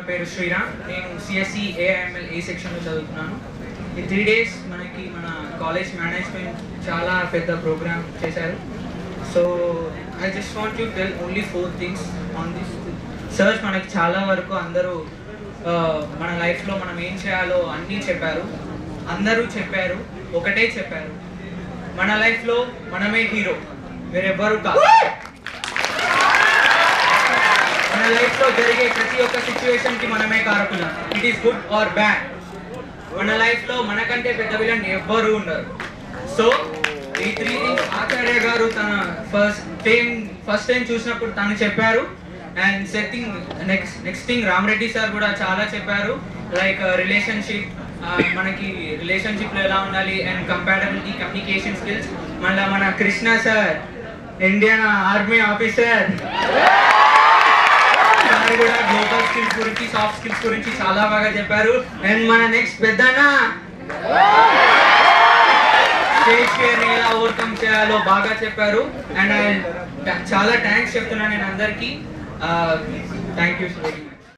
పేరు శ్రీరామ్. నేను CSC AIML ఏ సెక్షన్లో చదువుతున్నాను. ఈ 3 days మనకి మన కాలేజ్ మేనేజ్మెంట్ చాలా పెద్ద ప్రోగ్రామ్ చేశారు. So I just want to tell only 4 things on this. Sir మనకి చాలా వరకు అందరూ మన లైఫ్లో మనం ఏం చేయాలో అన్నీ చెప్పారు. అందరూ చెప్పారు, ఒకటే చెప్పారు, మన లైఫ్లో మనమే హీరో, వేరెవ్వరూ కాదు. మన లైఫ్లో జరిగే ప్రతి ఒక్క సిచ్యువేషన్కి మనమే కారకులం. It is good or bad. మన లైఫ్లో మనకంటే పెద్ద విలన్ ఎవ్వరూ ఉండరు. సో ఈ 3 things ఆచార్య గారు తన ఫస్ట్ టైం చూసినప్పుడు తను చెప్పారు. And next thing Rama Reddy sir కూడా చాలా చెప్పారు. లైక్ రిలేషన్షిప్, మనకి రిలేషన్షిప్లో ఎలా ఉండాలి, అండ్ కంపాటబిలిటీ, కమ్యూనికేషన్ స్కిల్స్. మళ్ళీ మన Krishna sir, Indian army officer, sir కూడా గ్లోబల్ స్కిల్స్ గురించి, సాఫ్ట్ స్కిల్స్ గురించి చాలా బాగా చెప్పారు. అండ్ మన నెక్స్ట్ పెద్దన్న స్టేజ్ ఫియర్ని ఎలా ఓవర్కమ్ చేయాలో బాగా చెప్పారు. అండ్ చాలా థ్యాంక్స్ చెప్తున్నాను నేను అందరికీ. Thank you so much.